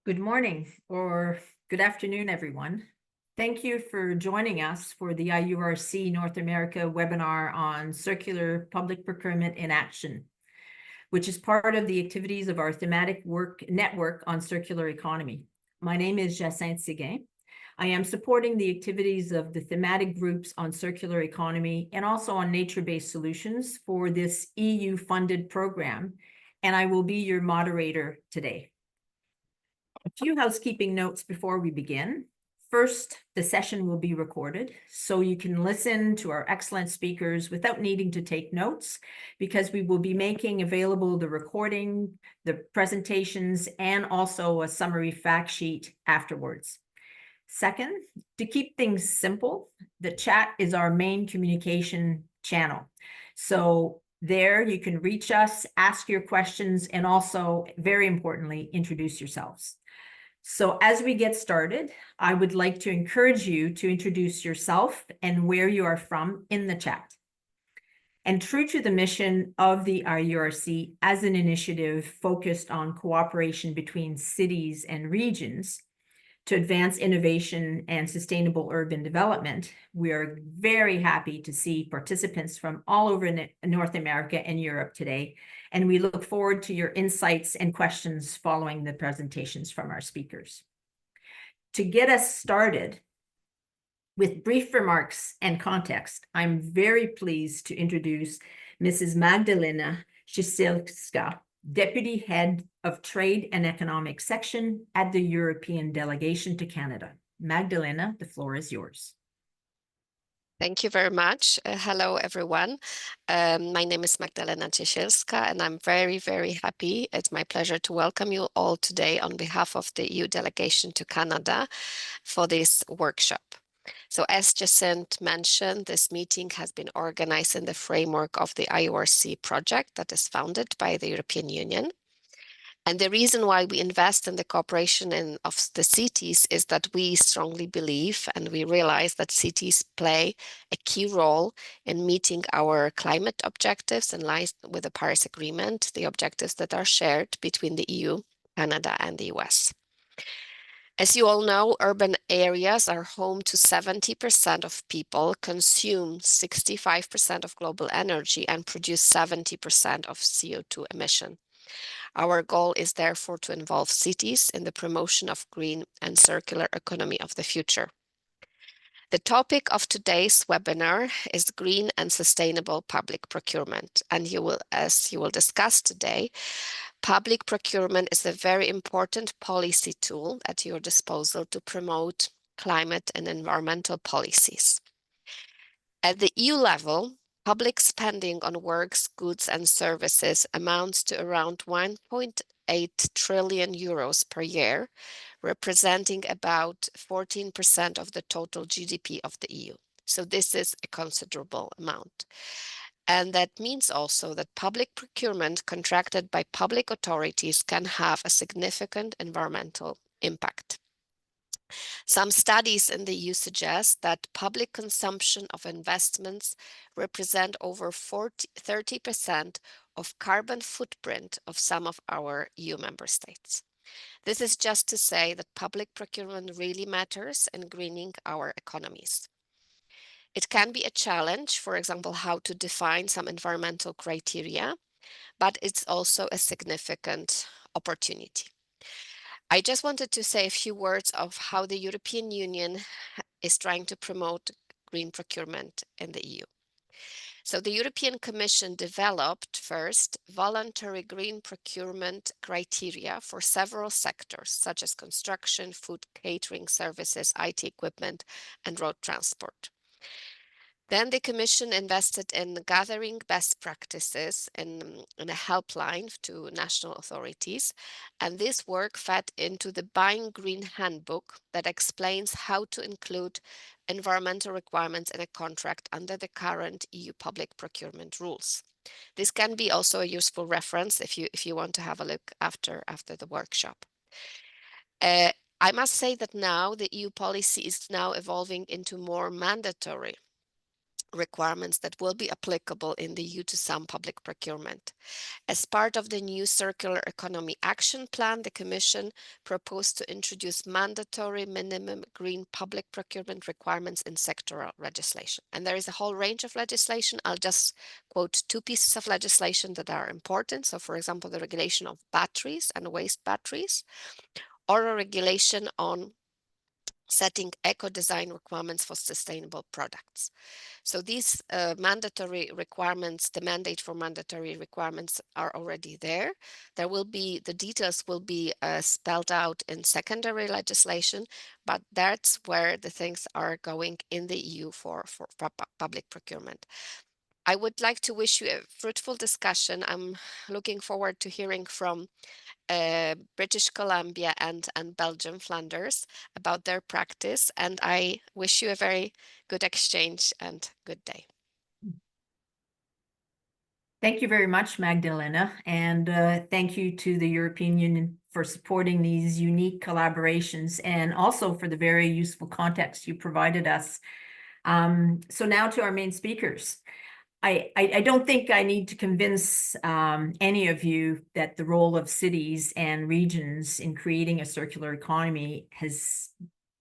Good morning or good afternoon, everyone. Thank you for joining us for the IURC North America webinar on circular public procurement in action, which is part of the activities of our thematic work network on circular economy. My name is Jacinthe Séguin. I am supporting the activities of the thematic groups on circular economy and also on nature-based solutions for this EU-funded program, and I will be your moderator today. A few housekeeping notes before we begin. First, the session will be recorded, so you can listen to our excellent speakers without needing to take notes, because we will be making available the recording, the presentations, and also a summary fact sheet afterwards. Second, to keep things simple, the chat is our main communication channel. So there you can reach us, ask your questions, and also, very importantly, introduce yourselves. So as we get started, I would like to encourage you to introduce yourself and where you are from in the chat. And true to the mission of the IURC as an initiative focused on cooperation between cities and regions to advance innovation and sustainable urban development, we are very happy to see participants from all over North America and Europe today, and we look forward to your insights and questions following the presentations from our speakers. To get us started, with brief remarks and context, I'm very pleased to introduce Mrs. Magdalena Ciesielska, Deputy Head of Trade and Economic Section at the European Delegation to Canada. Magdalena, the floor is yours. Thank you very much. Hello, everyone. My name is Magdalena Ciesielska, and I'm very, very happy. It's my pleasure to welcome you all today on behalf of the EU Delegation to Canada for this workshop. So as Jacinthe mentioned, this meeting has been organized in the framework of the IURC project that is funded by the European Union. And the reason why we invest in the cooperation of the cities is that we strongly believe and we realize that cities play a key role in meeting our climate objectives in line with the Paris Agreement, the objectives that are shared between the EU, Canada, and the US. As you all know, urban areas are home to 70% of people, consume 65% of global energy, and produce 70% of CO2 emission. Our goal is therefore to involve cities in the promotion of green and circular economy of the future. The topic of today's webinar is green and sustainable public procurement. And as you will discuss today, public procurement is a very important policy tool at your disposal to promote climate and environmental policies. At the EU level, public spending on works, goods, and services amounts to around 1.8 trillion euros per year, representing about 14% of the total GDP of the EU. So this is a considerable amount. And that means also that public procurement contracted by public authorities can have a significant environmental impact. Some studies in the EU suggest that public consumption of investments represent over 30% of carbon footprint of some of our EU member states. This is just to say that public procurement really matters in greening our economies. It can be a challenge, for example, how to define some environmental criteria, but it's also a significant opportunity. I just wanted to say a few words of how the European Union is trying to promote green procurement in the EU. So the European Commission developed first voluntary green procurement criteria for several sectors, such as construction, food, catering services, IT equipment, and road transport. Then the Commission invested in gathering best practices in a helpline to national authorities. And this work fed into the Buying Green Handbook that explains how to include environmental requirements in a contract under the current EU public procurement rules. This can be also a useful reference if you want to have a look after the workshop. I must say that now the EU policy is now evolving into more mandatory requirements that will be applicable in the EU to some public procurement. As part of the new Circular Economy Action Plan, the Commission proposed to introduce mandatory minimum green public procurement requirements in sectoral legislation. And there is a whole range of legislation. I'll just quote two pieces of legislation that are important. So, for example, the regulation of batteries and waste batteries, or a regulation on setting eco-design requirements for sustainable products. So these mandatory requirements, the mandate for mandatory requirements are already there. The details will be spelled out in secondary legislation, but that's where the things are going in the EU for public procurement. I would like to wish you a fruitful discussion. I'm looking forward to hearing from British Columbia and Belgium, Flanders, about their practice. And I wish you a very good exchange and good day. Thank you very much, Magdalena, and thank you to the European Union for supporting these unique collaborations and also for the very useful context you provided us. So now to our main speakers. I don't think I need to convince any of you that the role of cities and regions in creating a circular economy has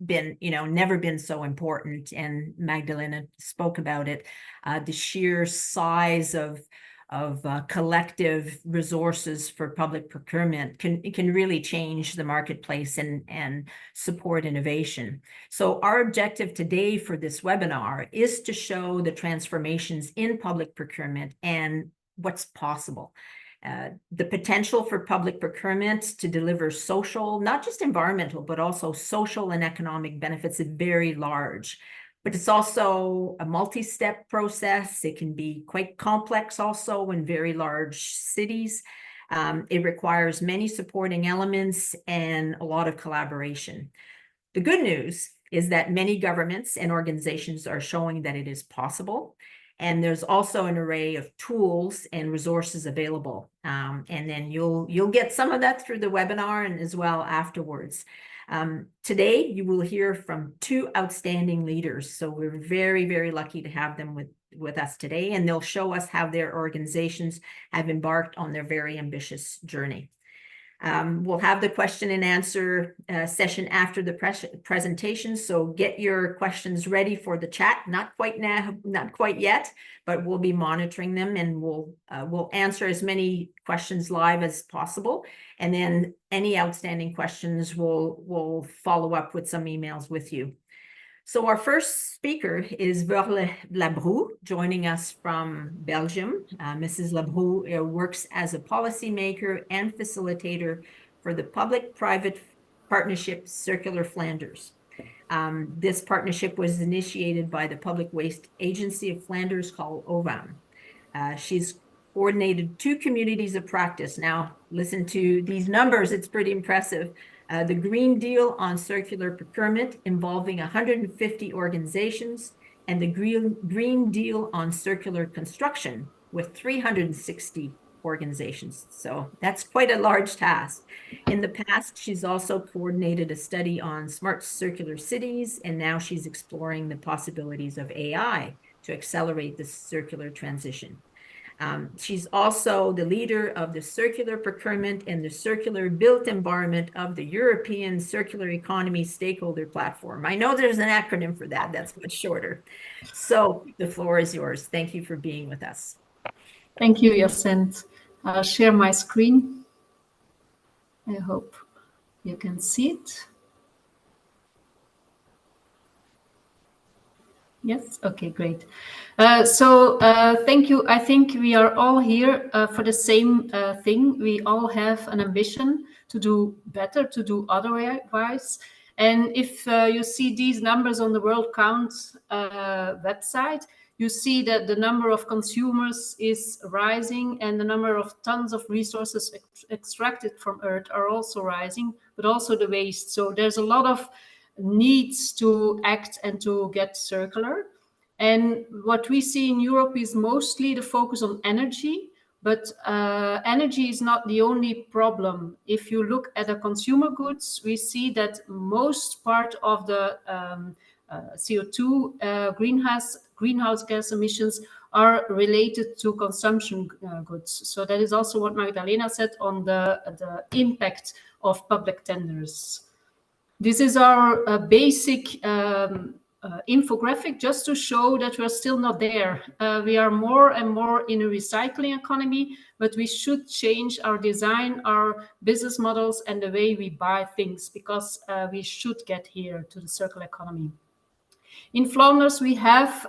been, never been so important. And Magdalena spoke about it. The sheer size of collective resources for public procurement can really change the marketplace and support innovation. So our objective today for this webinar is to show the transformations in public procurement and what's possible. The potential for public procurement to deliver social, not just environmental, but also social and economic benefits is very large. But it's also a multi-step process. It can be quite complex also in very large cities. It requires many supporting elements and a lot of collaboration. The good news is that many governments and organizations are showing that it is possible. And there's also an array of tools and resources available. And then you'll get some of that through the webinar and as well afterwards. Today, you will hear from two outstanding leaders. So we're very, very lucky to have them with us today, and they'll show us how their organizations have embarked on their very ambitious journey. We'll have the question and answer session after the presentation, so get your questions ready for the chat. Not quite now, not quite yet, but we'll be monitoring them, and we'll answer as many questions live as possible. And then any outstanding questions, we'll follow up with some emails with you. So our first speaker is Verle Labroue, joining us from Belgium. Mrs. Labroue works as a policymaker and facilitator for the public-private partnership Circular Flanders. This partnership was initiated by the Public Waste Agency of Flanders called OVAM. She's coordinated 2 communities of practice. Now, listen to these numbers, it's pretty impressive. The Green Deal on Circular Procurement involving 150 organizations, and the Green Deal on Circular Construction with 360 organizations. So that's quite a large task. In the past, she's also coordinated a study on smart circular cities, and now she's exploring the possibilities of AI to accelerate the circular transition. She's also the leader of the Circular Procurement and the Circular Built Environment of the European Circular Economy Stakeholder Platform. I know there's an acronym for that. That's much shorter. So the floor is yours. Thank you for being with us. Thank you, Jacinthe. I'll share my screen. I hope you can see it. Yes, okay, great. Thank you. I think we are all here for the same thing. We all have an ambition to do better, to do otherwise. And if you see these numbers on the World Count website, you see that the number of consumers is rising and the number of tons of resources extracted from Earth are also rising, but also the waste. So there's a lot of needs to act and to get circular. And what we see in Europe is mostly the focus on energy, but energy is not the only problem. If you look at the consumer goods, we see that most part of the CO2 greenhouse greenhouse gas emissions are related to consumption goods. So that is also what Magdalena said on the impact of public tenders. This is our basic infographic, just to show that we're still not there. We are more and more in a recycling economy, but we should change our design, our business models, and the way we buy things, because we should get here to the circular economy. In Flanders, we have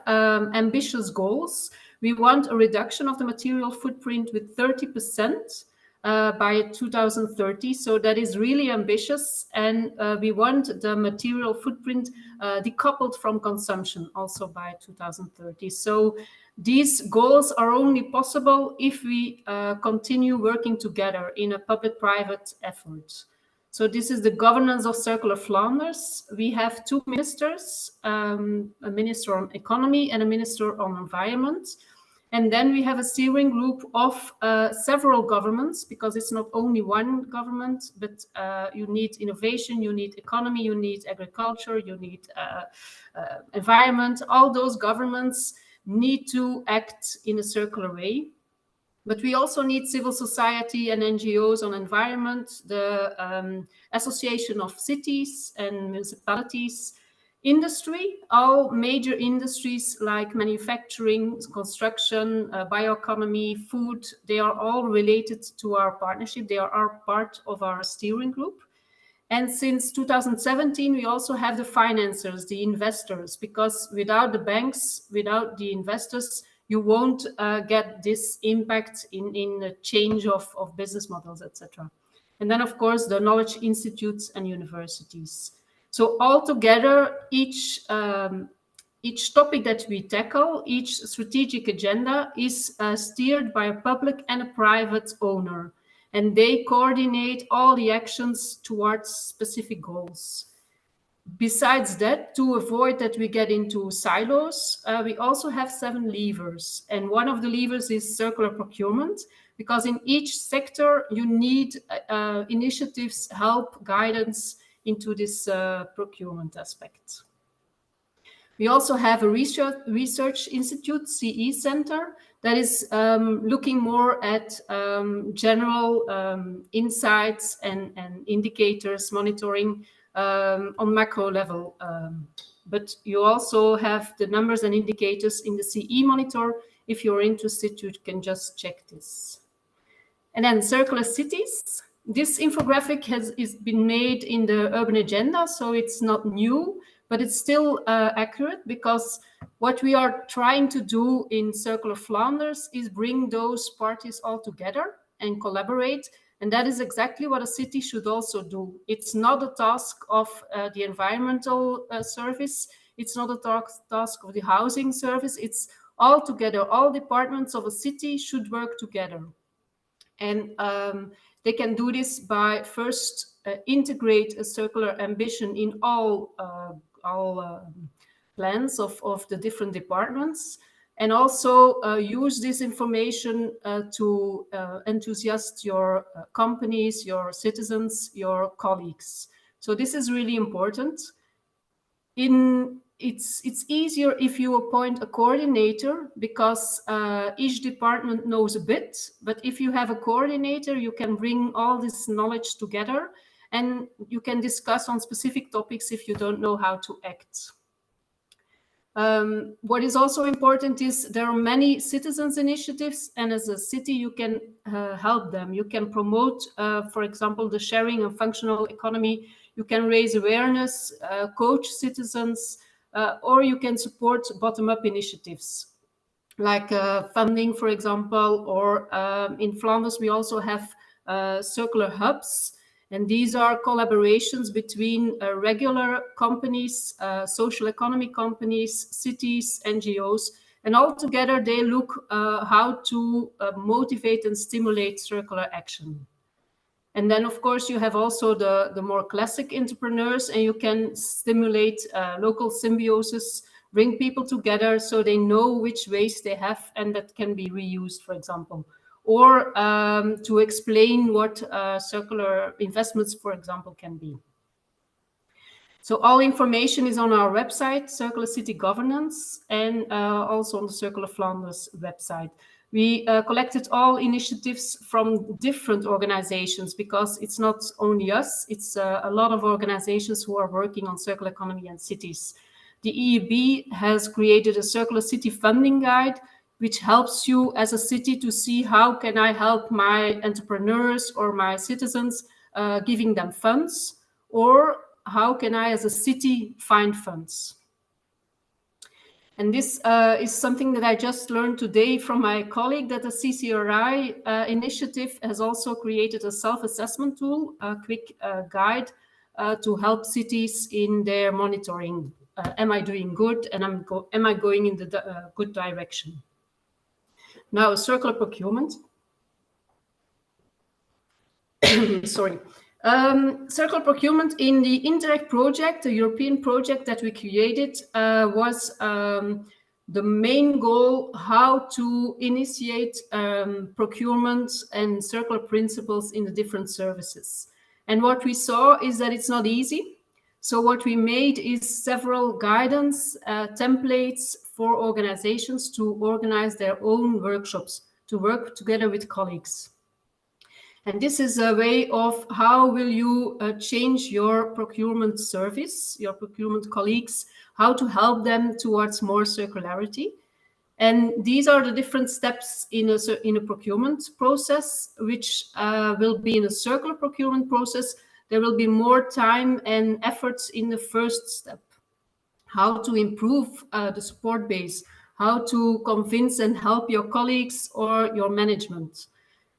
ambitious goals. We want a reduction of the material footprint with 30%. By 2030, so that is really ambitious, and we want the material footprint decoupled from consumption also by 2030. So these goals are only possible if we continue working together in a public-private effort. So this is the governance of Circular Flanders. We have two ministers, a minister on economy and a minister on environment. And then we have a steering group of several governments, because it's not only one government, but you need innovation, you need economy, you need agriculture, you need environment. All those governments need to act in a circular way. But we also need civil society and NGOs on environment, the Association of Cities and Municipalities, industry, all major industries like manufacturing, construction, bioeconomy, food, they are all related to our partnership. They are part of our steering group. And since 2017, we also have the financiers, the investors, because without the banks, without the investors, you won't get this impact in the change of business models, etc. And then, of course, the knowledge institutes and universities. So altogether, each topic that we tackle, each strategic agenda is steered by a public and a private owner, and they coordinate all the actions towards specific goals. Besides that, to avoid that we get into silos, we also have 7 levers, and one of the levers is circular procurement, because in each sector you need initiatives, help, guidance into this procurement aspect. We also have a research institute, CE Center, that is looking more at general insights and indicators, monitoring on macro level. But you also have the numbers and indicators in the CE monitor. If you're interested, you can just check this. And then circular cities. This infographic is been made in the urban agenda, so it's not new, but it's still accurate, because what we are trying to do in Circular Flanders is bring those parties all together and collaborate. And that is exactly what a city should also do. It's not a task of the environmental service. It's not a task of the housing service. It's all together. All departments of a city should work together. And they can do this by first integrate a circular ambition in all plans of the different departments, and also use this information to enthusiast your companies, your citizens, your colleagues. So this is really important. It's easier if you appoint a coordinator, because each department knows a bit, but if you have a coordinator, you can bring all this knowledge together and you can discuss on specific topics if you don't know how to act. What is also important is there are many citizens initiatives, and as a city you can help them. You can promote, for example, the sharing and functional economy. You can raise awareness, coach citizens, or you can support bottom-up initiatives like funding, for example, or in Flanders we also have circular hubs, and these are collaborations between regular companies, social economy companies, cities, NGOs, and all together they look how to motivate and stimulate circular action. And then, of course, you have also the more classic entrepreneurs, and you can stimulate local symbiosis, bring people together so they know which waste they have and that can be reused, for example. Or to explain what circular investments, for example, can be. So all information is on our website, Circular City Governance, and also on the Circular Flanders website. We collected all initiatives from different organizations because it's not only us, it's a lot of organizations who are working on circular economy and cities. The EEB has created a Circular City Funding Guide, which helps you as a city to see how can I help my entrepreneurs or my citizens, giving them funds, or how can I as a city find funds. And this is something that I just learned today from my colleague, that the CCRI initiative has also created a self-assessment tool, a quick guide to help cities in their monitoring. Am I doing good, and am I going in the good direction? Now, circular procurement. Sorry. Circular procurement in the Interact project, the European project that we created, was the main goal how to initiate procurement and circular principles in the different services. And what we saw is that it's not easy. So what we made is several guidance templates for organizations to organize their own workshops, to work together with colleagues. And this is a way of how will you change your procurement service, your procurement colleagues, how to help them towards more circularity. And these are the different steps in a procurement process, which will be in a circular procurement process. There will be more time and efforts in the first step. How to improve the support base, how to convince and help your colleagues or your management.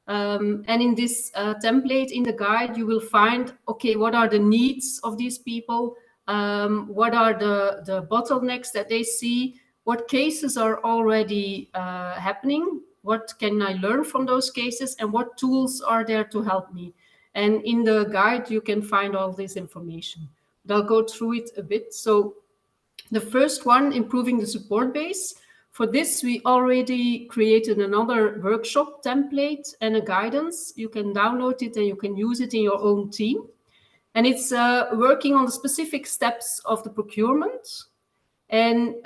And in this template in the guide, you will find, okay, what are the needs of these people? What are the bottlenecks that they see? What cases are already happening? What can I learn from those cases? And what tools are there to help me? And in the guide, you can find all this information. But I'll go through it a bit. So the first one, improving the support base. For this, we already created another workshop template and a guidance. You can download it and you can use it in your own team. And it's working on the specific steps of the procurement. And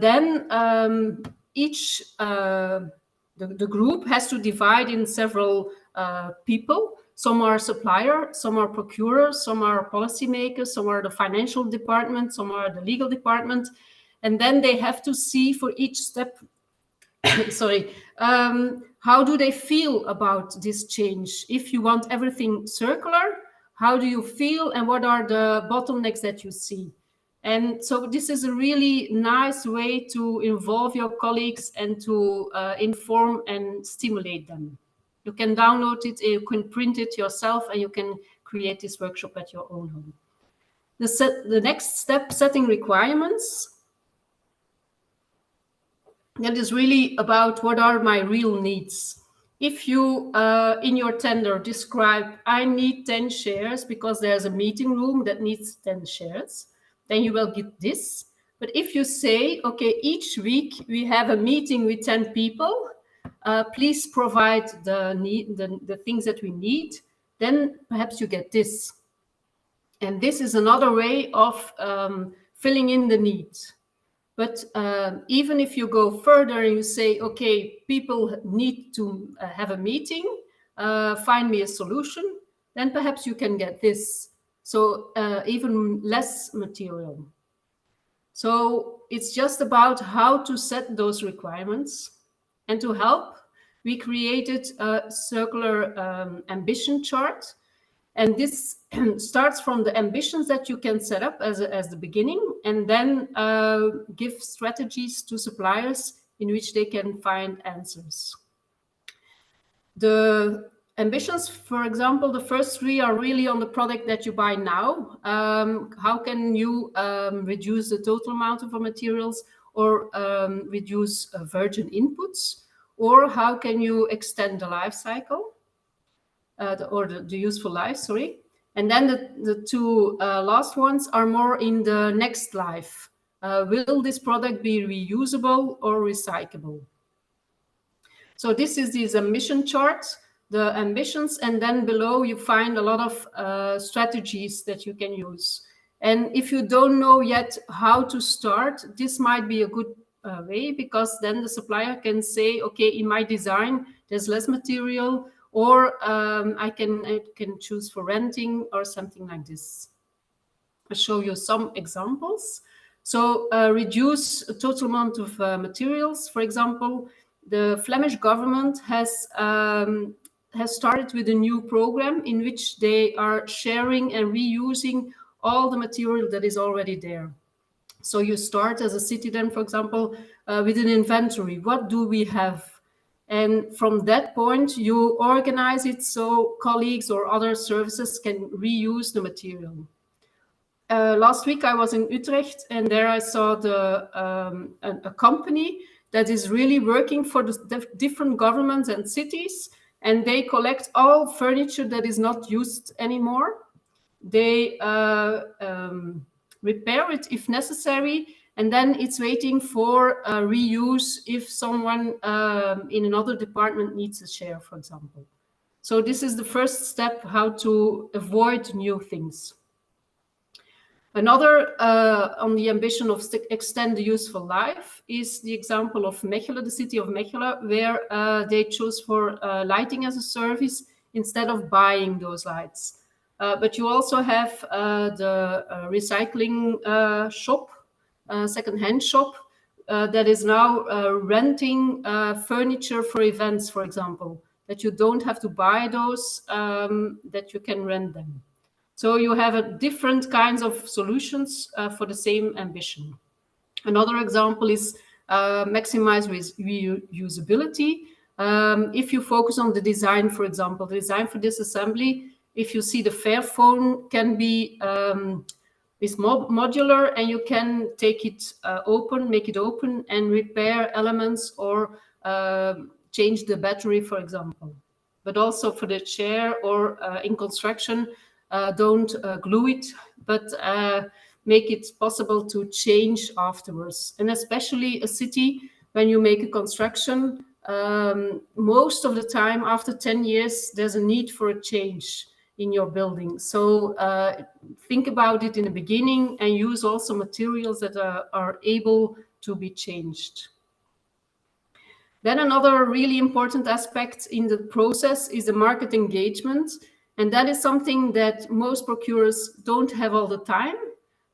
then each, the group has to divide in several people. Some are supplier, some are procurers, some are policymakers, some are the financial department, some are the legal department. And then they have to see for each step, sorry, how do they feel about this change? If you want everything circular, how do you feel and what are the bottlenecks that you see? And so this is a really nice way to involve your colleagues and to inform and stimulate them. You can download it, you can print it yourself, and you can create this workshop at your own home. The next step, setting requirements. That is really about what are my real needs. If you, in your tender, describe, I need 10 shares because there's a meeting room that needs 10 shares, then you will get this. But if you say, okay, each week we have a meeting with 10 people, please provide the things that we need, then perhaps you get this. And this is another way of filling in the needs. But even if you go further and you say, okay, people need to have a meeting, find me a solution, then perhaps you can get this. So even less material. So it's just about how to set those requirements. And to help, we created a circular ambition chart. And this starts from the ambitions that you can set up as the beginning, and then give strategies to suppliers in which they can find answers. The ambitions, for example, the first three are really on the product that you buy now. How can you reduce the total amount of materials, or reduce virgin inputs? Or how can you extend the life cycle? The useful life, sorry. And then the two last ones are more in the next life. Will this product be reusable or recyclable? So this is this ambition chart, the ambitions, and then below you find a lot of strategies that you can use. And if you don't know yet how to start, this might be a good way, because then the supplier can say, okay, in my design, there's less material, or I can choose for renting or something like this. I'll show you some examples. So reduce total amount of materials. For example, the Flemish government has started with a new program in which they are sharing and reusing all the material that is already there. So you start as a city then, for example, with an inventory. What do we have? And from that point, you organize it so colleagues or other services can reuse the material. Last week I was in Utrecht, and there I saw a company that is really working for the different governments and cities, and they collect all furniture that is not used anymore. They repair it if necessary, and then it's waiting for reuse if someone in another department needs a chair, for example. So this is the first step, how to avoid new things. Another on the ambition of extend the useful life is the example of Mechelen, the city of Mechelen, where they chose for lighting as a service instead of buying those lights. But you also have the recycling shop, second-hand shop, that is now renting furniture for events, for example, that you don't have to buy those, that you can rent them. So you have different kinds of solutions for the same ambition. Another example is maximize reusability. If you focus on the design, for example, the design for this assembly, if you see the Fairphone can be is modular, and you can take it open, make it open, and repair elements, or change the battery, for example. But also for the chair or in construction, don't glue it, but make it possible to change afterwards. And especially a city, when you make a construction, most of the time after 10 years, there's a need for a change in your building. So think about it in the beginning, and use also materials that are able to be changed. Then another really important aspect in the process is the market engagement. And that is something that most procurers don't have all the time,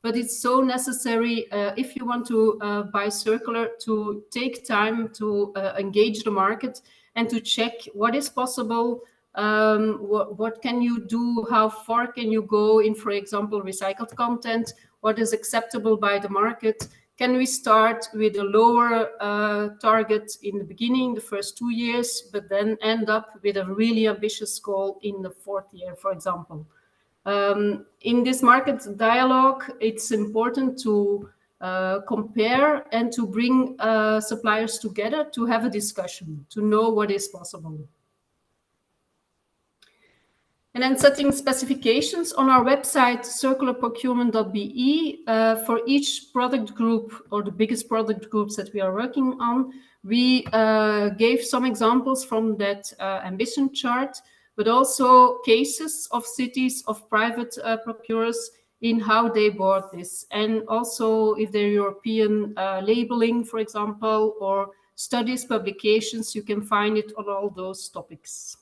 but it's so necessary if you want to buy circular, to take time to engage the market and to check what is possible, what can you do, how far can you go in, for example, recycled content, what is acceptable by the market. Can we start with a lower target in the beginning, the first 2 years, but then end up with a really ambitious goal in the 4th year, for example? In this market dialogue, it's important to compare and to bring suppliers together to have a discussion, to know what is possible. And then setting specifications on our website, circularprocurement.be, for each product group, or the biggest product groups that we are working on, we gave some examples from that ambition chart, but also cases of cities, of private procurers, in how they bought this. And also if they're European labeling, for example, or studies, publications, you can find it on all those topics.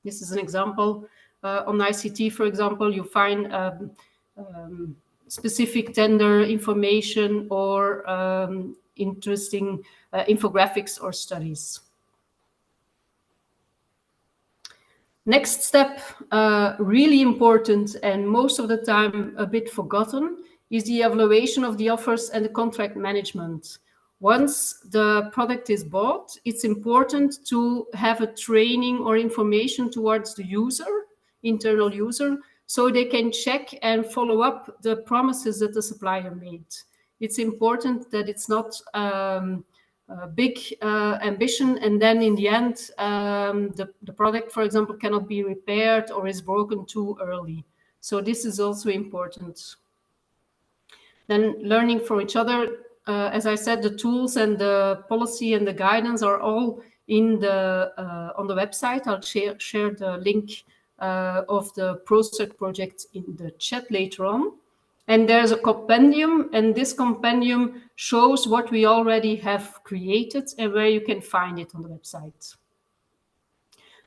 This is an example. On ICT, for example, you find specific tender information or interesting infographics or studies. Next step, really important and most of the time a bit forgotten, is the evaluation of the offers and the contract management. Once the product is bought, it's important to have a training or information towards the user, internal user, so they can check and follow up the promises that the supplier made. It's important that it's not a big ambition, and then in the end, the product, for example, cannot be repaired or is broken too early. So this is also important. Then learning from each other. As I said, the tools and the policy and the guidance are all in the on the website. I'll share the link of the project in the chat later on. And there's a compendium, and this compendium shows what we already have created and where you can find it on the website.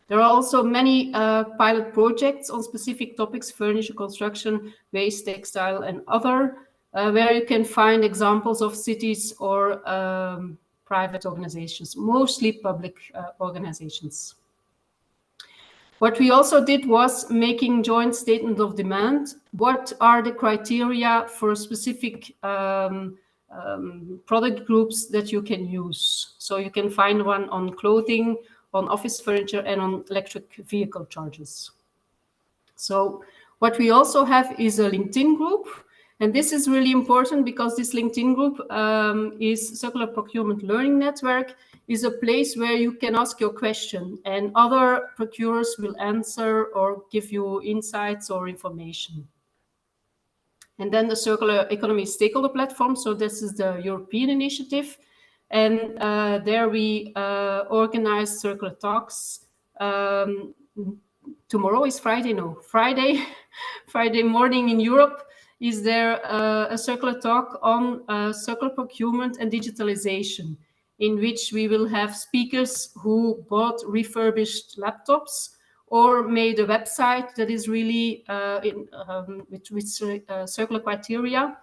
There are also many pilot projects on specific topics, furniture, construction, waste, textile, and other, where you can find examples of cities or private organizations, mostly public organizations. What we also did was making joint statement of demand. What are the criteria for specific product groups that you can use? So you can find one on clothing, on office furniture, and on electric vehicle chargers. So what we also have is a LinkedIn group. And this is really important because this LinkedIn group is Circular Procurement Learning Network, is a place where you can ask your question and other procurers will answer or give you insights or information. And then the Circular Economy Stakeholder Platform. So this is the European initiative. And there we organize circular talks. Tomorrow is Friday, no, Friday morning in Europe. Is there a circular talk on circular procurement and digitalization, in which we will have speakers who bought refurbished laptops or made a website that is really with circular criteria,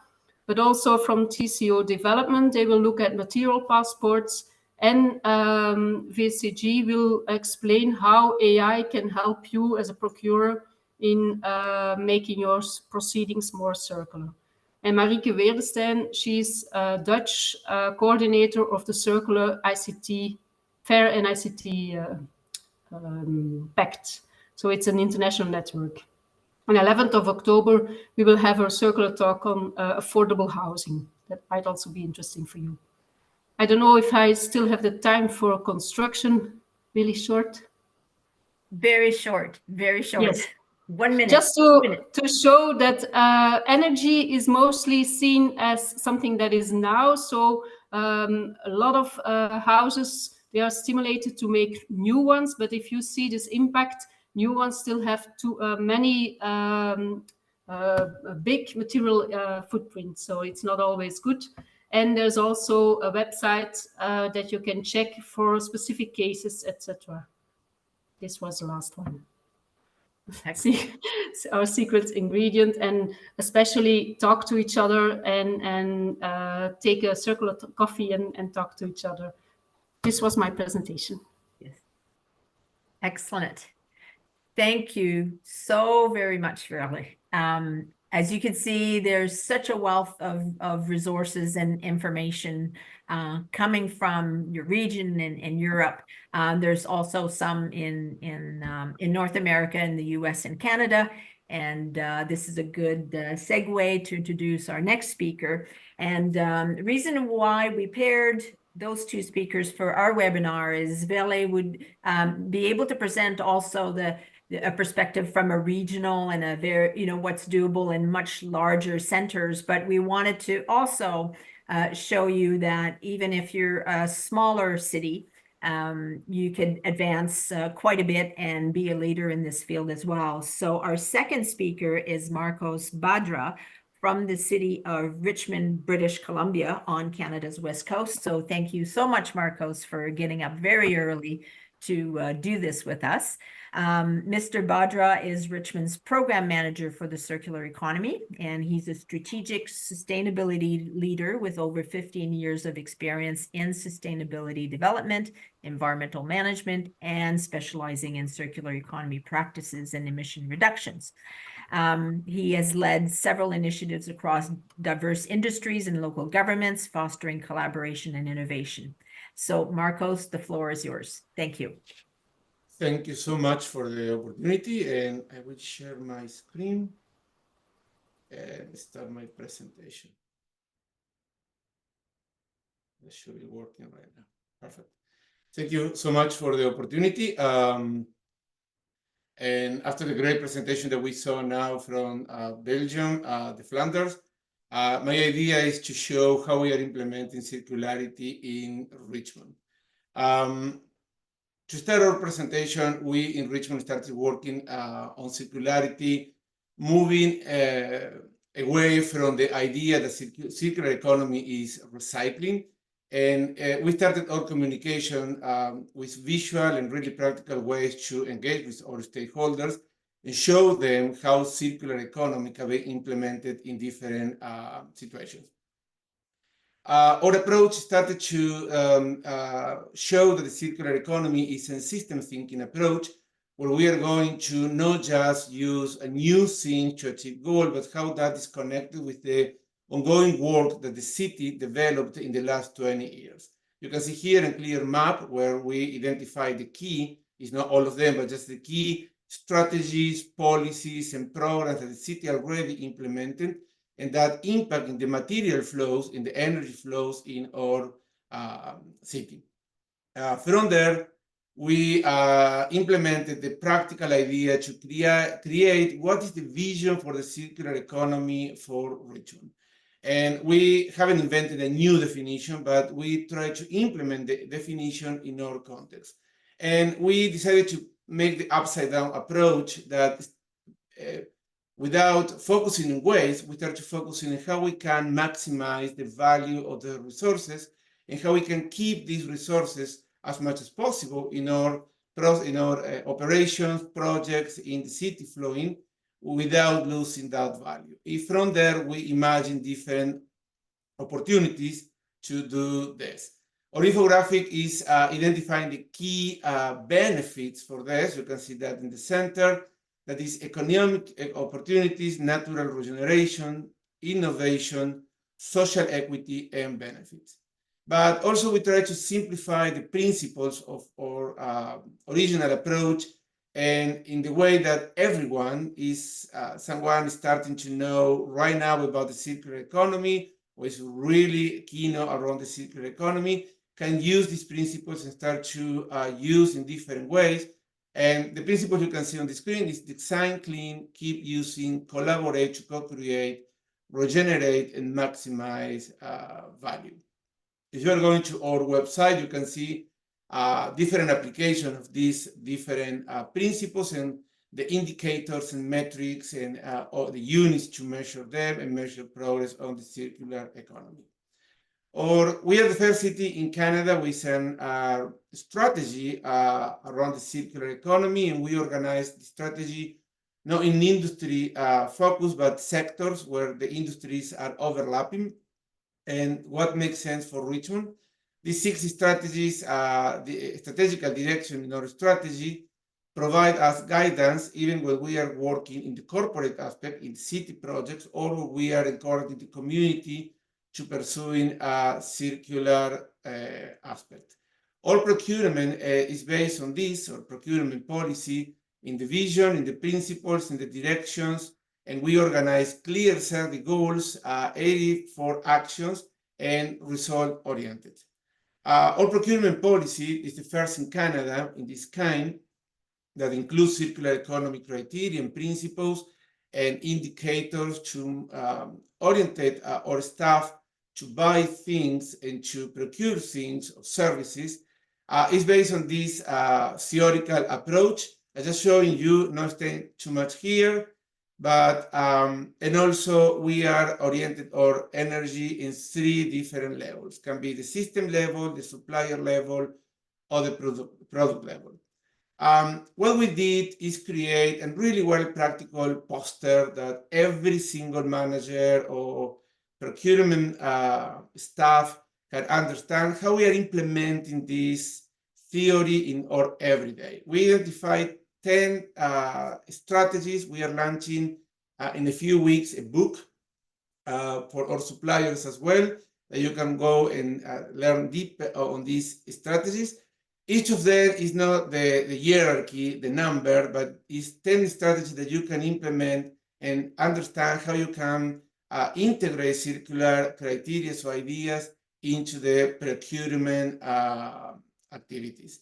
but also from TCO development. They will look at material passports, and VCG will explain how AI can help you as a procurer in making your proceedings more circular. And Marieke Weerdenstein, she's a Dutch coordinator of the Circular ICT Fair and ICT Pact. So it's an international network. On 11th of October, we will have a circular talk on affordable housing. That might also be interesting for you. I don't know if I still have the time for construction. Really short? Very short, very short. Yes. 1 minute. Just to show that energy is mostly seen as something that is now. So a lot of houses, they are stimulated to make new ones. But if you see this impact, new ones still have many big material footprint. So it's not always good. And there's also a website that you can check for specific cases, etc. This was the last one. Our secret ingredient, and especially talk to each other and take a circular coffee and talk to each other. This was my presentation. Yes. Excellent. Thank you so very much, Verle. As you can see, there's such a wealth of resources and information coming from your region in Europe. There's also some in North America, in the US and Canada. And this is a good segue to introduce our next speaker. And the reason why we paired those two speakers for our webinar is Verle would be able to present also a perspective from a regional and a very, what's doable in much larger centers. But we wanted to also show you that even if you're a smaller city, you can advance quite a bit and be a leader in this field as well. So our second speaker is Marcos Badra from the city of Richmond, British Columbia on Canada's West Coast. So thank you so much, Marcos, for getting up very early to do this with us. Mr. Badra is Richmond's program manager for the circular economy, and he's a strategic sustainability leader with over 15 years of experience in sustainability development, environmental management, and specializing in circular economy practices and emission reductions. He has led several initiatives across diverse industries and local governments, fostering collaboration and innovation. So Marcos, the floor is yours. Thank you. Thank you so much for the opportunity, and I will share my screen and start my presentation. That should be working right now. Perfect. Thank you so much for the opportunity. And after the great presentation that we saw now from Belgium, the Flanders, my idea is to show how we are implementing circularity in Richmond. To start our presentation, we in Richmond started working on circularity, moving away from the idea that circular economy is recycling. And we started our communication with visual and really practical ways to engage with our stakeholders and show them how circular economy can be implemented in different situations. Our approach started to show that the circular economy is a system thinking approach where we are going to not just use a new thing to achieve goal, but how that is connected with the ongoing work that the city developed in the last 20 years. You can see here a clear map where we identify the key, it's not all of them, but just the key strategies, policies, and programs that the city already implemented, and that impact in the material flows, in the energy flows in our city. From there, we implemented the practical idea to create what is the vision for the circular economy for Richmond. And we haven't invented a new definition, but we try to implement the definition in our context. And we decided to make the upside down approach that without focusing on waste, we start to focus on how we can maximize the value of the resources and how we can keep these resources as much as possible in our operations, projects in the city flowing without losing that value. If from there, we imagine different opportunities to do this. Our infographic is identifying the key benefits for this. You can see that in the center. That is economic opportunities, natural regeneration, innovation, social equity, and benefits. But also we try to simplify the principles of our original approach, and in the way that everyone is, someone is starting to know right now about the circular economy, or is really keen around the circular economy, can use these principles and start to use in different ways. And the principle you can see on the screen is design clean, keep using, collaborate to co-create, regenerate, and maximize value. If you're going to our website, you can see different applications of these different principles and the indicators and metrics and all the units to measure them and measure progress on the circular economy. Or we are the first city in Canada with a strategy around the circular economy, and we organize the strategy not in industry focus, but sectors where the industries are overlapping and what makes sense for Richmond. These 6 strategies, the strategical direction in our strategy, provide us guidance even when we are working in the corporate aspect, in city projects, or we are encouraging the community to pursuing a circular aspect. All procurement is based on this, or procurement policy, in the vision, in the principles, in the directions, and we organize clear set the goals, 84 actions, and result-oriented. All procurement policy is the first in Canada in this kind that includes circular economy criteria and principles and indicators to orientate our staff to buy things and to procure things or services. Is based on this theoretical approach. I'm just showing you, not staying too much here, but and also we are oriented our energy in 3 different levels. Can be the system level, the supplier level, or the product level. What we did is create a really well practical poster that every single manager or procurement staff can understand how we are implementing this theory in our everyday. We identified 10 strategies. We are launching in a few weeks a book for our suppliers as well, that you can go and learn deep on these strategies. Each of them is not the hierarchy, the number, but is 10 strategies that you can implement and understand how you can integrate circular criteria or ideas into the procurement activities.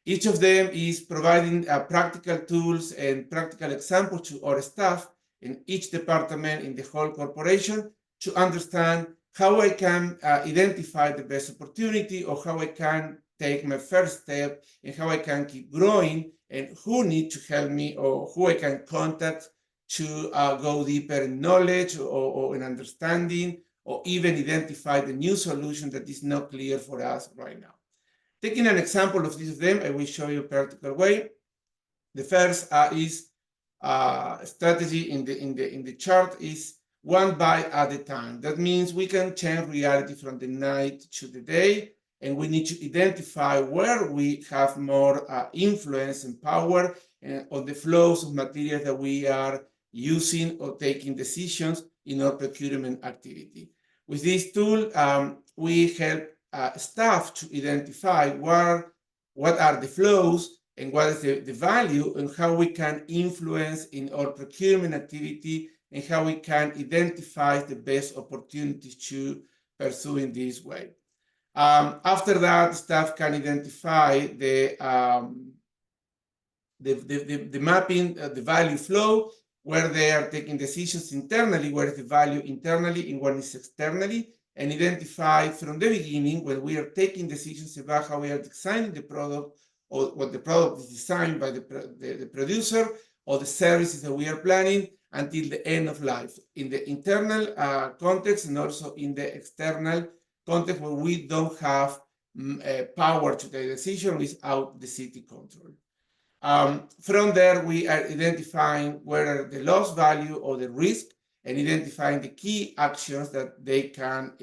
Each of them is providing practical tools and practical examples to our staff in each department in the whole corporation to understand how I can identify the best opportunity, or how I can take my first step, and how I can keep growing, and who need to help me, or who I can contact to go deeper in knowledge or in understanding, or even identify the new solution that is not clear for us right now. Taking an example of these of them, I will show you a practical way. The first is strategy in the chart is one bite at a time. That means we can change reality from the night to the day, and we need to identify where we have more influence and power on the flows of materials that we are using or taking decisions in our procurement activity. With this tool, we help staff to identify what are the flows and what is the value, and how we can influence in our procurement activity, and how we can identify the best opportunities to pursue in this way. After that, staff can identify the mapping, the value flow, where they are taking decisions internally, where is the value internally and what is externally, and identify from the beginning when we are taking decisions about how we are designing the product, or what the product is designed by the producer, or the services that we are planning until the end of life, in the internal context and also in the external context, where we don't have power to take decision without the city control. From there, we are identifying whether the loss value or the risk, and identifying the key actions that they can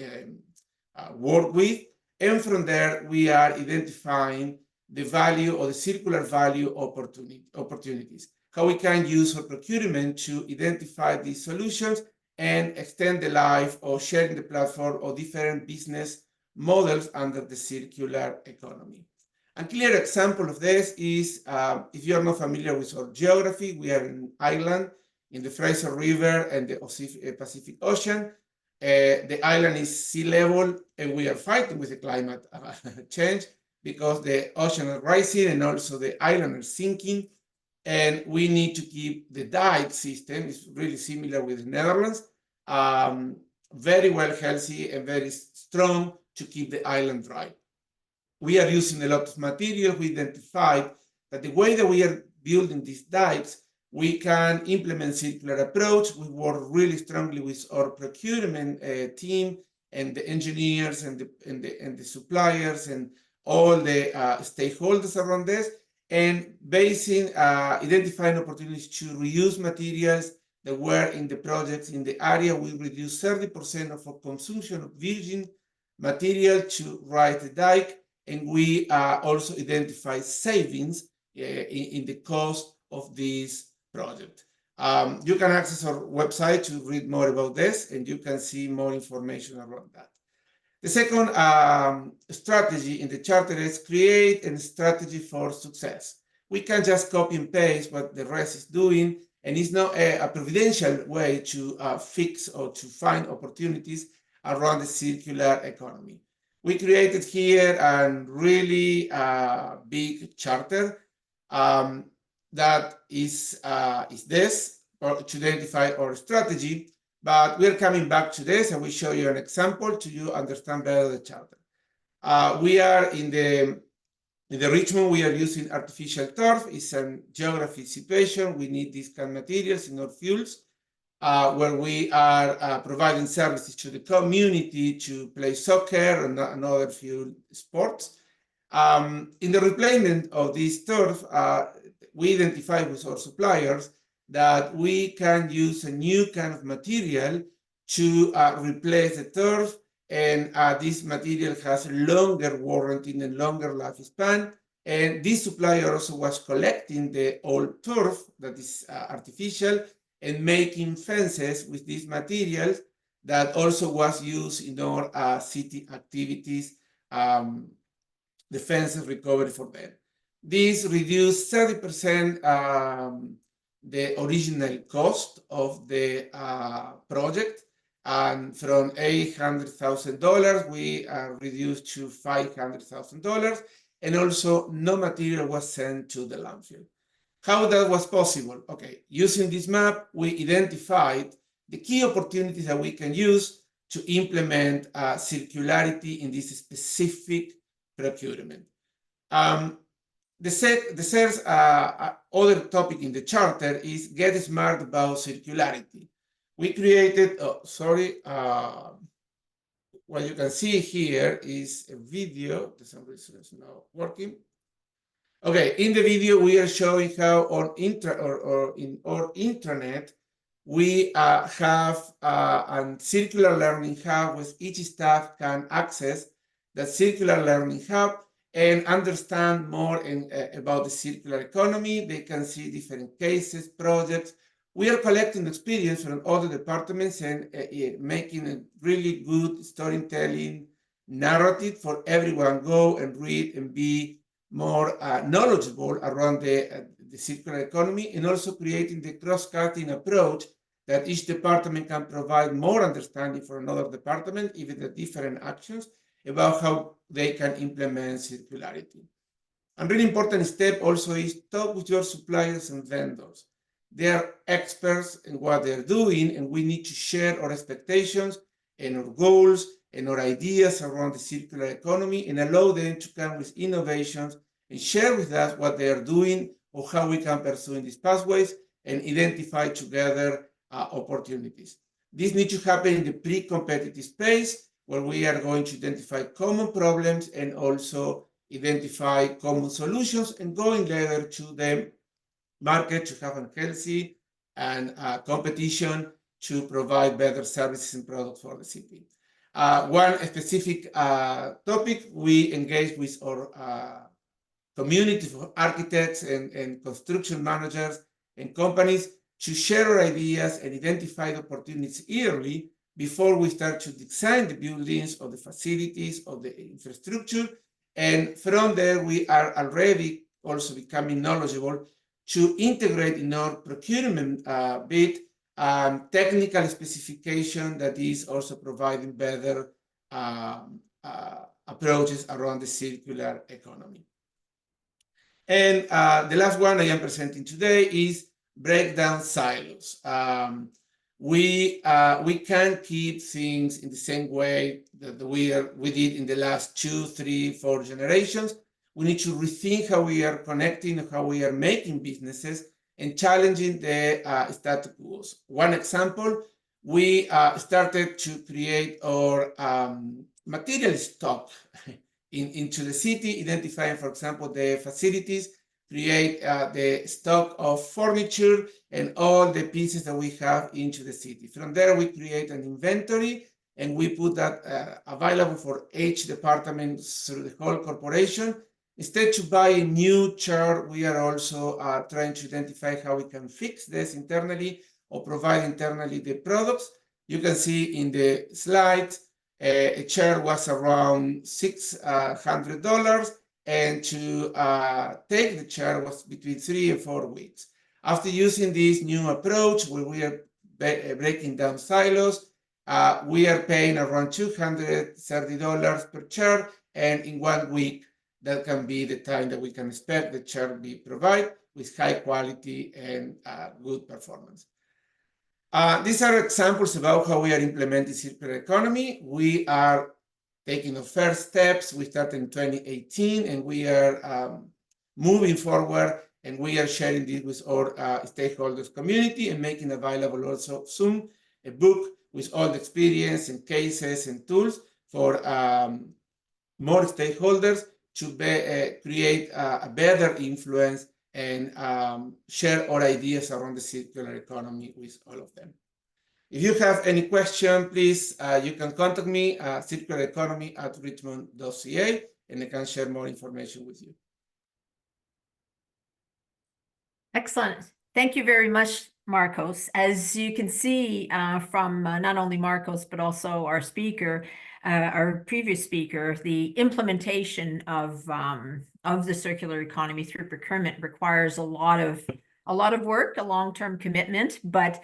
work with. And from there, we are identifying the value or the circular value opportunities, how we can use our procurement to identify these solutions and extend the life or sharing the platform or different business models under the circular economy. A clear example of this is, if you are not familiar with our geography, we are an island in the Fraser River and the Pacific Ocean. The island is sea level, and we are fighting with the climate change, because the ocean is rising and also the island is sinking. And we need to keep the dike system, is really similar with the Netherlands, very well healthy and very strong to keep the island dry. We are using a lot of material. We identified that the way that we are building these dikes, we can implement circular approach. We work really strongly with our procurement team and the engineers and the suppliers and all the stakeholders around this, and identifying opportunities to reuse materials that were in the projects in the area. We reduce 30% of our consumption of virgin material to raise the dike, and we also identify savings in the cost of this project. You can access our website to read more about this, and you can see more information around that. The second strategy in the charter is create a strategy for success. We can just copy and paste what the rest is doing, and it's not a providential way to fix or to find opportunities around the circular economy. We created here a really big charter that is this, to identify our strategy. But we're coming back to this, and we show you an example to you understand better the charter. We are in the Richmond. We are using artificial turf. It's a geography situation. We need these kind of materials in our fuels, where we are providing services to the community to play soccer and other field sports. In the replacement of this turf, we identify with our suppliers that we can use a new kind of material to replace the turf, and this material has a longer warranty and longer lifespan. And this supplier also was collecting the old turf that is artificial and making fences with these materials that also was used in our city activities, the fences recovery for them. This reduced 30% the original cost of the project, and from $800,000 we reduced to $500,000, and also no material was sent to the landfill. How that was possible? Okay, using this map, we identified the key opportunities that we can use to implement circularity in this specific procurement. The third other topic in the charter is get smart about circularity. We created, what you can see here is a video. For some reason it's not working. Okay, in the video we are showing how on in our intranet we have a circular learning hub with each staff can access the circular learning hub and understand more about the circular economy. They can see different cases, projects. We are collecting experience from other departments and making a really good storytelling narrative for everyone. Go and read and be more knowledgeable around the circular economy, and also creating the cross-cutting approach that each department can provide more understanding for another department, even the different actions about how they can implement circularity. A really important step also is talk with your suppliers and vendors. They are experts in what they're doing, and we need to share our expectations and our goals and our ideas around the circular economy and allow them to come with innovations and share with us what they are doing or how we can pursue in these pathways and identify together opportunities. This needs to happen in the pre-competitive space where we are going to identify common problems and also identify common solutions and going later to the market to have a healthy and competition to provide better services and products for the city. One specific topic, we engage with our community of architects and construction managers and companies to share our ideas and identify the opportunities early before we start to design the buildings or the facilities or the infrastructure. And from there, we are already also becoming knowledgeable to integrate in our procurement bit technical specification that is also providing better approaches around the circular economy. And the last one I am presenting today is break down silos. We can't keep things in the same way that we did in the last 2, 3, 4 generations. We need to rethink how we are connecting, how we are making businesses and challenging the status quo. One example, we started to create our material stock into the city, identifying, for example, the facilities, create the stock of furniture and all the pieces that we have into the city. From there, we create an inventory and we put that available for each department through the whole corporation. Instead to buy a new chair, we are also trying to identify how we can fix this internally or provide internally the products. You can see in the slide, a chair was around $600, and to take the chair was between 3 and 4 weeks. After using this new approach, where we are breaking down silos, we are paying around $230 per chair, and in 1 week, that can be the time that we can expect the chair be provided with high quality and good performance. These are examples about how we are implementing circular economy. We are taking the first steps. We started in 2018, and we are moving forward, and we are sharing this with our stakeholders community and making available also soon a book with all the experience and cases and tools for more stakeholders to create a better influence and share our ideas around the circular economy with all of them. If you have any question, please, you can contact me, circulareconomy@richmond.ca, and I can share more information with you. Excellent. Thank you very much, Marcos. As you can see from not only Marcos, but also our speaker, our previous speaker, the implementation of the circular economy through procurement requires a lot of work, a long-term commitment, but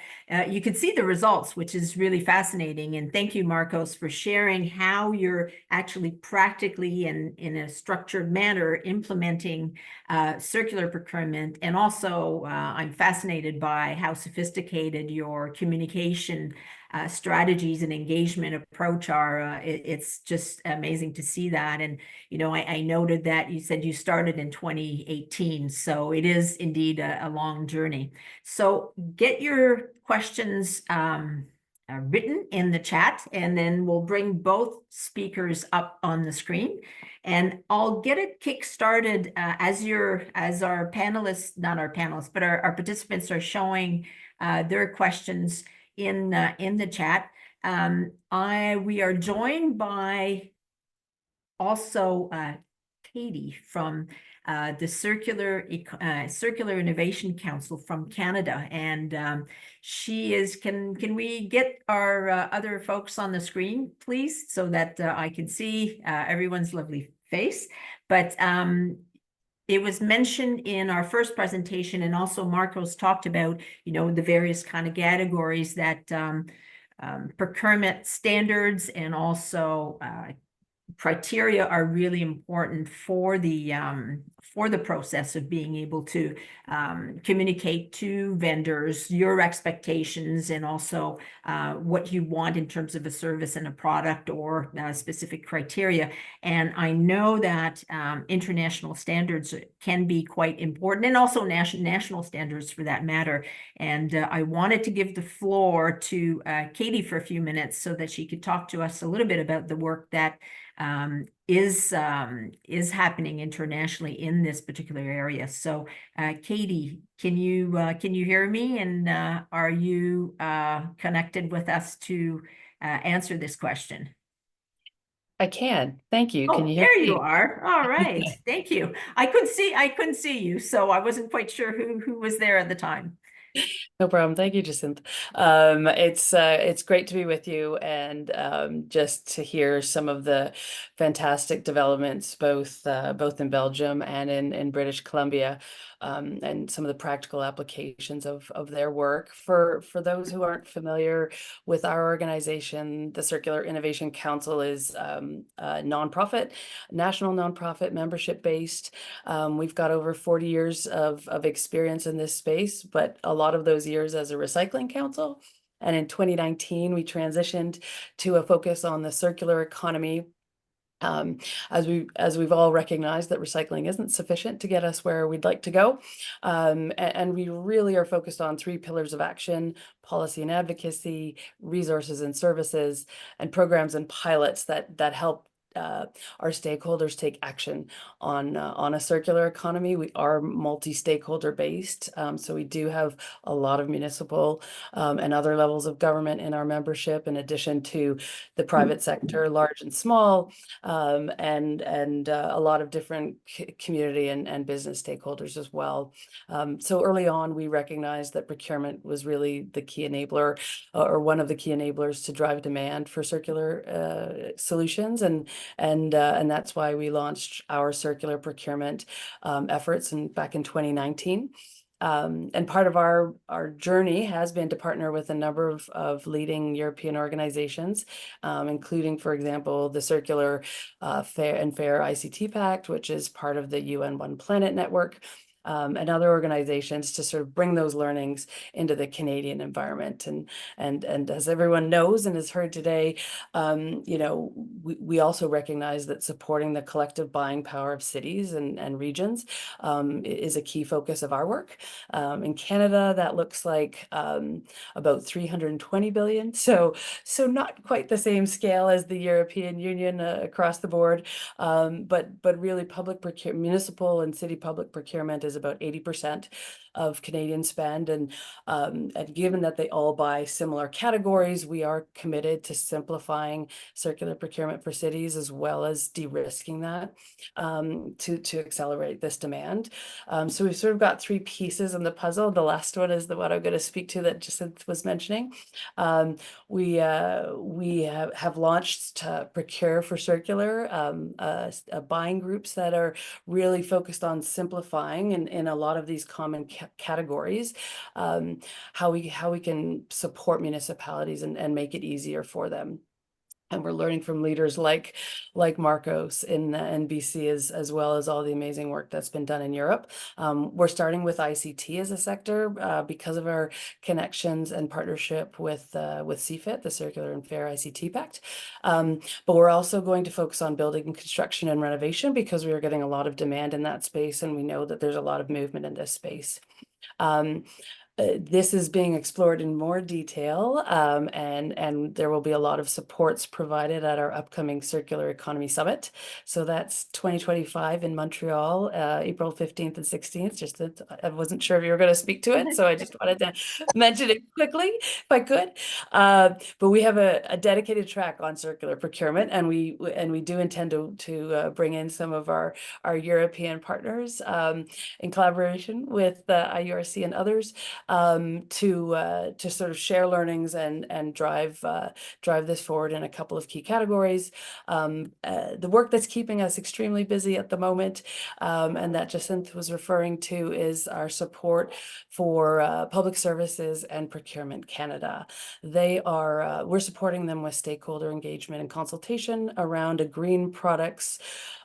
you can see the results, which is really fascinating. And thank you, Marcos, for sharing how you're actually practically and in a structured manner implementing circular procurement. And also, I'm fascinated by how sophisticated your communication strategies and engagement approach are, it's just amazing to see that. And, you know, I noted that you said you started in 2018, so it is indeed a long journey. So get your questions written in the chat, and then we'll bring both speakers up on the screen. And I'll get it kick-started as our panelists, not our panelists, but our participants are showing their questions in the chat. We are joined by also Katie from the Circular Innovation Council from Canada, and she is. Can we get our other folks on the screen, please, so that I can see everyone's lovely face? But it was mentioned in our first presentation, and also Marcos talked about, you know, the various kind of categories that procurement standards and also criteria are really important for the process of being able to communicate to vendors your expectations, and also what you want in terms of a service and a product or specific criteria. And I know that international standards can be quite important, and also national standards for that matter. And I wanted to give the floor to Katie for a few minutes so that she could talk to us a little bit about the work that is happening internationally in this particular area. So, Katie, can you hear me? And are you connected with us to answer this question? I can. Thank you. Oh, Can you hear there me? you are. All right. Thank you. I couldn't see you, so I wasn't quite sure who was there at the time. No problem. Thank you, Jacinth. It's great to be with you, and just to hear some of the fantastic developments, both in Belgium and in British Columbia, and some of the practical applications of their work. For those who aren't familiar with our organization, the Circular Innovation Council is a national nonprofit, membership based. We've got over 40 years of experience in this space, but a lot of those years as a recycling council. And in 2019, we transitioned to a focus on the circular economy. As we've all recognized that recycling isn't sufficient to get us where we'd like to go. And we really are focused on 3 pillars of action: policy and advocacy, resources and services, and programs and pilots that help our stakeholders take action on a circular economy. We are multi-stakeholder based, so we do have a lot of municipal and other levels of government in our membership, in addition to the private sector, large and small, and a lot of different community and business stakeholders as well. So early on, we recognized that procurement was really the key enabler, or one of the key enablers to drive demand for circular solutions, and that's why we launched our circular procurement efforts back in 2019. And part of our journey has been to partner with a number of leading European organizations, including, for example, the Circular Fair ICT Pact, which is part of the UN One Planet Network, and other organizations, to sort of bring those learnings into the Canadian environment. And as everyone knows and has heard today, you know, we also recognize that supporting the collective buying power of cities and regions is a key focus of our work. In Canada, that looks like about 320 billion. So not quite the same scale as the European Union across the board, but really municipal and city public procurement is about 80% of Canadian spend, and given that they all buy similar categories, we are committed to simplifying circular procurement for cities, as well as de-risking that to accelerate this demand. So we've sort of got 3 pieces in the puzzle. The last one is the one I'm going to speak to that Jacinth was mentioning. We have launched Procure for Circular, buying groups that are really focused on simplifying in a lot of these common categories, how we can support municipalities and make it easier for them. And we're learning from leaders like Marcos in BC, as well as all the amazing work that's been done in Europe. We're starting with ICT as a sector because of our connections and partnership with CFIT, the Circular and Fair ICT Pact. But we're also going to focus on building and construction and renovation because we are getting a lot of demand in that space, and we know that there's a lot of movement in this space. This is being explored in more detail, and there will be a lot of supports provided at our upcoming Circular Economy Summit. So that's 2025 in Montreal, April 15th and 16th. Just that I wasn't sure if you were going to speak to it, so I just wanted to mention it quickly if I could. But we have a dedicated track on circular procurement, and we do intend to bring in some of our European partners in collaboration with IURC and others. To sort of share learnings and drive this forward in a couple of key categories. The work that's keeping us extremely busy at the moment, and that Jacinth was referring to, is our support for Public Services and Procurement Canada. We're supporting them with stakeholder engagement and consultation around a green products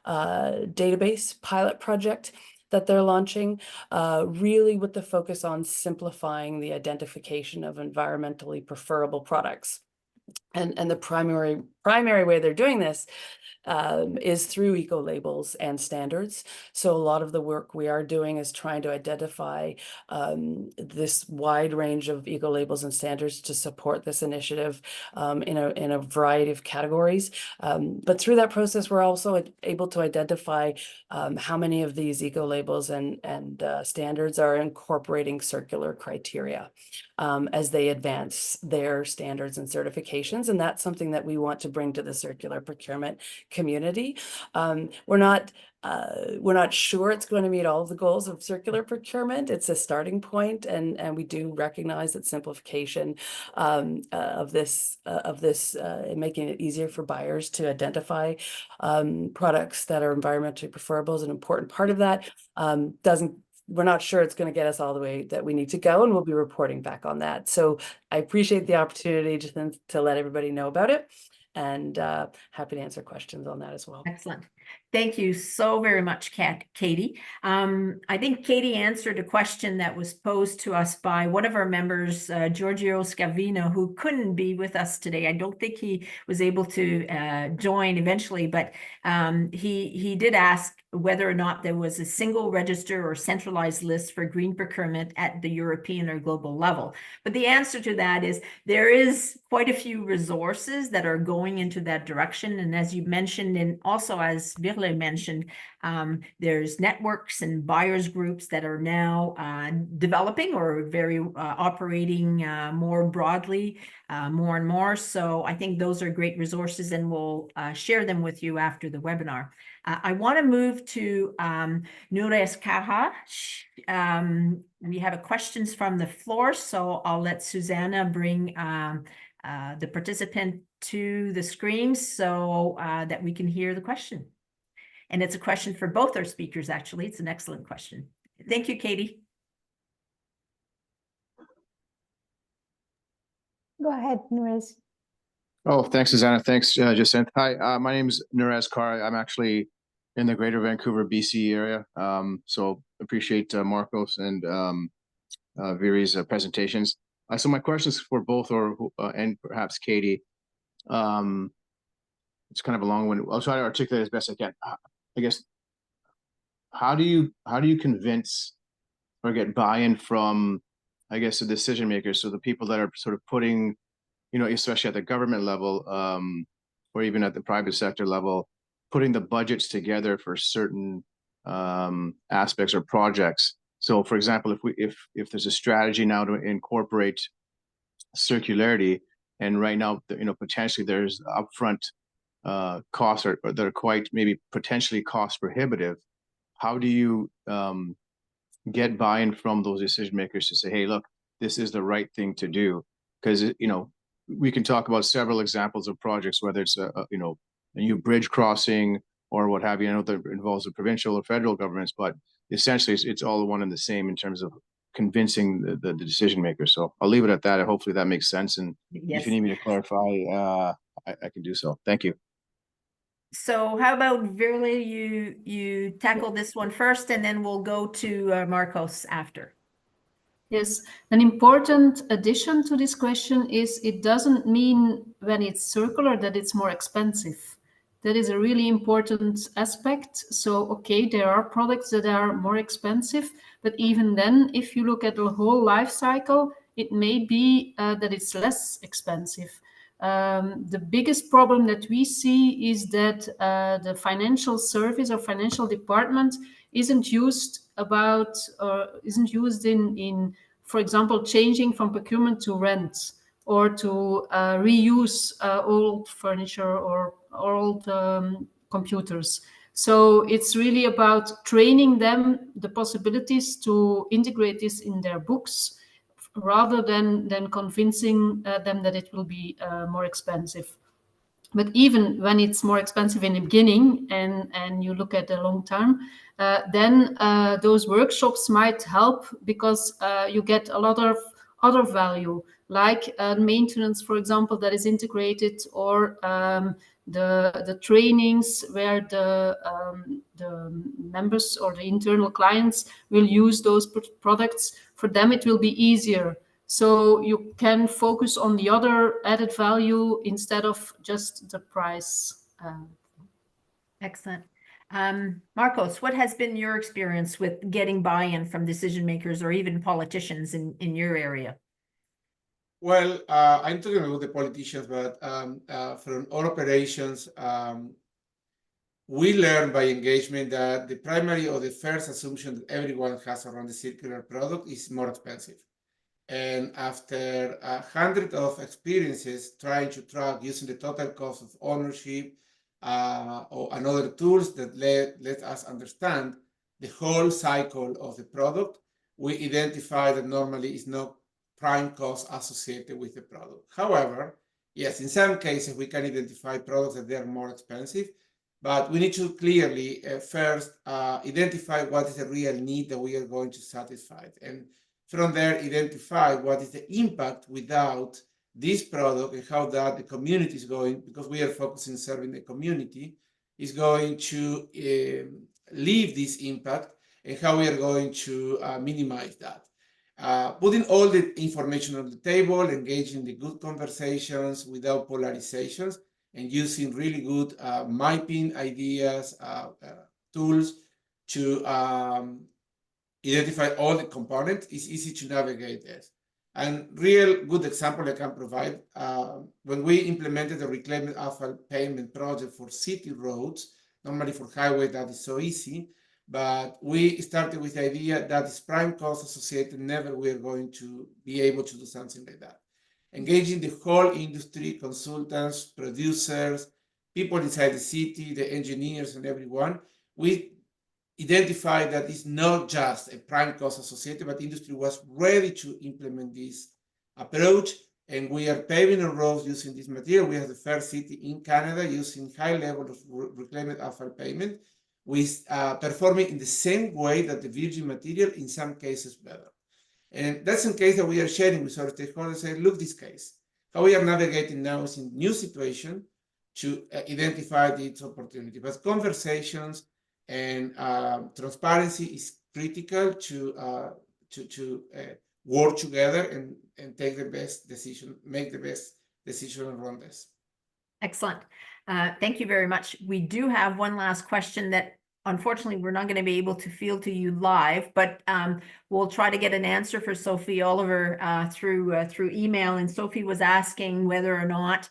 database pilot project that they're launching, really with the focus on simplifying the identification of environmentally preferable products. And the primary way they're doing this is through eco labels and standards. So a lot of the work we are doing is trying to identify this wide range of eco labels and standards to support this initiative in a variety of categories. But through that process, we're also able to identify how many of these eco labels and standards are incorporating circular criteria as they advance their standards and certifications. And that's something that we want to bring to the circular procurement community. We're not sure it's going to meet all of the goals of circular procurement. It's a starting point, and we do recognize that simplification of this making it easier for buyers to identify products that are environmentally preferable is an important part of that. We're not sure it's going to get us all the way that we need to go, and we'll be reporting back on that. So I appreciate the opportunity to let everybody know about it, and happy to answer questions on that as well. Excellent. Thank you so very much, Katie. I think Katie answered a question that was posed to us by one of our members, Giorgio Scavino, who couldn't be with us today. I don't think he was able to join eventually, but he did ask whether or not there was a single register or centralized list for green procurement at the European or global level. But the answer to that is there is quite a few resources that are going into that direction. And as you mentioned, and also as Virle mentioned, there's networks and buyers groups that are now developing or very operating more broadly, more and more. So I think those are great resources, and we'll share them with you after the webinar. I want to move to Nures Kaha. We have questions from the floor, so I'll let Susanna bring the participant to the screen so that we can hear the question. And it's a question for both our speakers, actually. It's an excellent question. Thank you, Katie. Go ahead, Nures. Oh, thanks, Susanna. Thanks, Jacinth. Hi, my name is Nures Kaha. I'm actually in the Greater Vancouver, BC area. So appreciate Marcos and Viri's presentations. So my questions for both, and perhaps Katie. It's kind of a long one. I'll try to articulate as best I can. I guess, how do you convince or get buy-in from, I guess, the decision makers, so the people that are sort of putting, especially at the government level, or even at the private sector level, putting the budgets together for certain aspects or projects. So, for example, if there's a strategy now to incorporate circularity, and right now, potentially there's upfront costs that are quite maybe potentially cost prohibitive. How do you get buy-in from those decision makers to say, hey, look, this is the right thing to do? Because we can talk about several examples of projects, whether it's a new bridge crossing or what have you. I know that involves the provincial or federal governments, but essentially it's all one and the same in terms of convincing the decision makers. So I'll leave it at that. Hopefully that makes sense. And yes. If you need me to clarify, I can do so. Thank you. So how about Virli, you tackle this one first, and then we'll go to Marcos after. Yes, an important addition to this question is it doesn't mean when it's circular that it's more expensive. That is a really important aspect. So, okay, there are products that are more expensive, but even then, if you look at the whole life cycle, it may be that it's less expensive. The biggest problem that we see is that the financial service or financial department isn't used in, for example, changing from procurement to rent, or to reuse old furniture or old computers. So it's really about training them the possibilities to integrate this in their books, rather than convincing them that it will be more expensive. But even when it's more expensive in the beginning, and you look at the long term, then those workshops might help, because you get a lot of other value, like maintenance, for example, that is integrated, or the trainings where the members or the internal clients will use those products. For them, it will be easier. So you can focus on the other added value instead of just the price. Excellent. Marcos, what has been your experience with getting buy-in from decision makers or even politicians in your area? Well, I'm talking about the politicians, but from all operations, we learn by engagement that the primary or the first assumption that everyone has around the circular product is more expensive. And after hundreds of experiences trying to track using the total cost of ownership or other tools that let us understand the whole cycle of the product, we identify that normally is no prime cost associated with the product. However, yes, in some cases we can identify products that they are more expensive, but we need to clearly first identify what is the real need that we are going to satisfy. And from there, identify what is the impact without this product, and how that the community is going, because we are focusing serving the community, is going to leave this impact, and how we are going to minimize that. Putting all the information on the table, engaging the good conversations without polarizations, and using really good mapping ideas, tools to identify all the components is easy to navigate this. And real good example I can provide, when we implemented the reclaimed asphalt pavement project for city roads, normally for highway that is so easy, but we started with the idea that is prime cost associated, never we are going to be able to do something like that. Engaging the whole industry, consultants, producers, people inside the city, the engineers and everyone, we identify that it's not just a prime cost associated, but industry was ready to implement this approach. And we are paving the roads using this material. We are the first city in Canada using high level of reclaimed asphalt pavement, with performing in the same way that the virgin material, in some cases better. And that's in case that we are sharing with our stakeholders, say, look, this case, how we are navigating now is in new situation to identify this opportunity. But conversations and transparency is critical to work together and take the best decision, make the best decision around this. Excellent. Thank you very much. We do have one last question that unfortunately we're not going to be able to field to you live, but we'll try to get an answer for Sophie Oliver through email. And Sophie was asking whether or not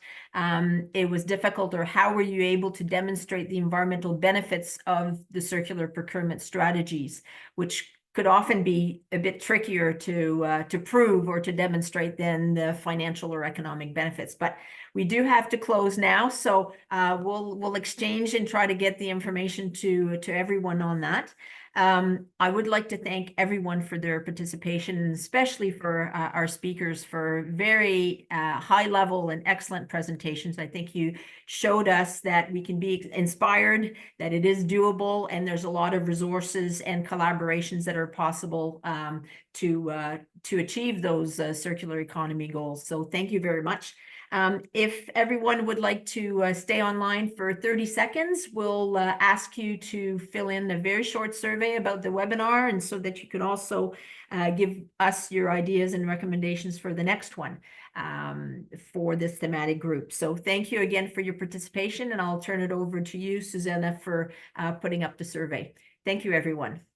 it was difficult, or how were you able to demonstrate the environmental benefits of the circular procurement strategies, which could often be a bit trickier to prove or to demonstrate than the financial or economic benefits. But we do have to close now, so we'll exchange and try to get the information to everyone on that. I would like to thank everyone for their participation, and especially for our speakers for very high level and excellent presentations. I think you showed us that we can be inspired, that it is doable, and there's a lot of resources and collaborations that are possible to achieve those circular economy goals. So thank you very much. If everyone would like to stay online for 30 seconds, we'll ask you to fill in a very short survey about the webinar, and so that you can also give us your ideas and recommendations for the next one for this thematic group. So thank you again for your participation, and I'll turn it over to you, Susanna, for putting up the survey. Thank you, everyone.